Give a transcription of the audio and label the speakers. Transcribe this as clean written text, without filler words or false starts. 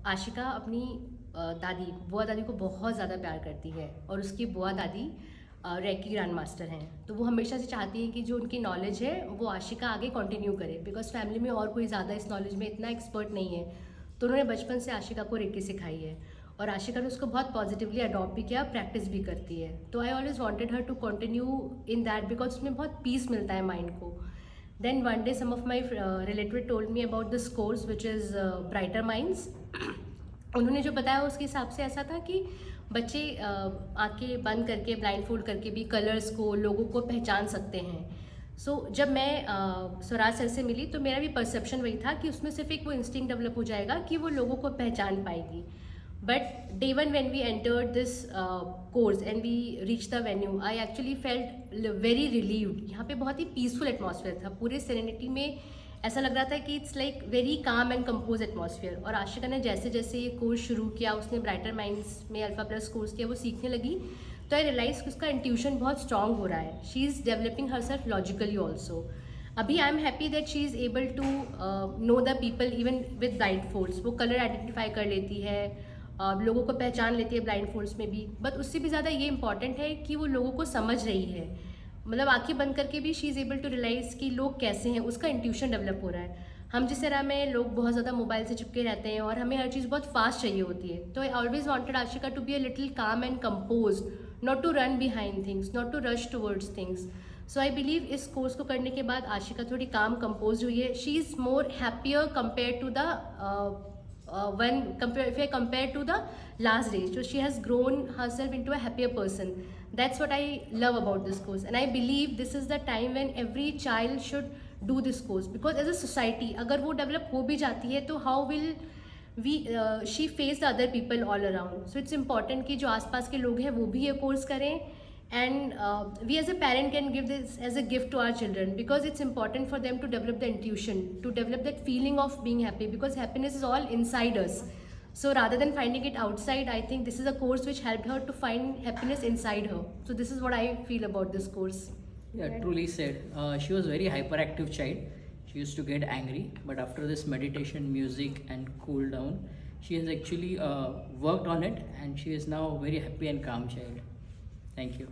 Speaker 1: आशिका अपनी दादी बुआ दादी को बहुत ज़्यादा प्यार करती है और उसकी बुआ दादी रेकी ग्रैंड मास्टर हैं। तो वो हमेशा से चाहती हैं कि जो उनकी नॉलेज है वो आशिका आगे कंटिन्यू करे, बिकॉज फैमिली में और कोई ज़्यादा इस नॉलेज में इतना एक्सपर्ट नहीं है। तो उन्होंने बचपन से आशिका को रेकी सिखाई है और आशिका ने उसको बहुत पॉजिटिवली अडॉप्ट भी किया, प्रैक्टिस भी करती है। तो I always wanted her to continue in that because उसमें बहुत पीस मिलता है माइंड को। Then one day some of my relative told me about this course which is brighter minds. उन्होंने जो बताया उसके हिसाब से ऐसा था कि बच्चे आंखें बंद करके ब्लाइंड फोल्ड करके भी कलर्स को, लोगों को पहचान सकते हैं। जब मैं स्वराज सर से मिली तो मेरा भी परसेप्शन वही था कि उसमें सिर्फ एक वो इंस्टिंक्ट डेवलप हो जाएगा कि वो लोगों को पहचान पाएगी। But day one when we entered this course and we reached the venue, I actually felt very relieved. यहाँ पे बहुत ही पीसफुल एटमॉस्फेयर था, पूरे सेरेनिटी में ऐसा लग रहा था कि it's like very calm and compose atmosphere. और आशिका ने जैसे जैसे ये कोर्स शुरू किया, उसने ब्राइटर माइंड्स में अल्फा प्लस कोर्स किया, वो सीखने लगी, तो आई रियलाइज कि उसका इंट्यूशन बहुत स्ट्रांग हो रहा है। She is developing herself logically also. अभी I am happy that she is able to know the people even with blindfolds. वो कलर आइडेंटिफाई कर लेती है, लोगों को पहचान लेती है ब्लाइंड फोल्ड्स में भी। बट उससे भी ज़्यादा ये इंपॉर्टेंट है कि वो लोगों को समझ रही है, मतलब आंखें बंद करके भी she is able to realise कि लोग कैसे हैं, उसका इंट्यूशन डेवलप हो रहा है। हम जिस तरह में लोग बहुत ज़्यादा मोबाइल से चिपके रहते हैं और हमें हर चीज़ बहुत फास्ट चाहिए होती है। तो I always wanted Ashika to be a little calm and compose, not to run behind things, not to rush towards things. So I believe इस कोर्स को करने के बाद आशिका थोड़ी काम कंपोज हुई है। She is more happier compare to the if I compare to the last days, so she has grown herself into a happier person. That's what I love about this course, and I believe this is the time when every child should do this course, because as a society अगर वो develop हो भी जाती है तो how will she face the other people all around. So it's important कि जो आसपास के लोग हैं वो भी ये course करें, and we as a parent can give this as a gift to our children, because it's important for them to develop the intuition, to develop that feeling of being happy, because happiness is all inside us. So rather than finding it outside, I think this is a course which helped her to find happiness inside her. So this is what I feel about this course.
Speaker 2: Yeah, truly said. She was very hyperactive child. She used to get angry, but after this meditation, music and cool down, she has actually worked on it, and she is now a very happy and calm child. Thank you.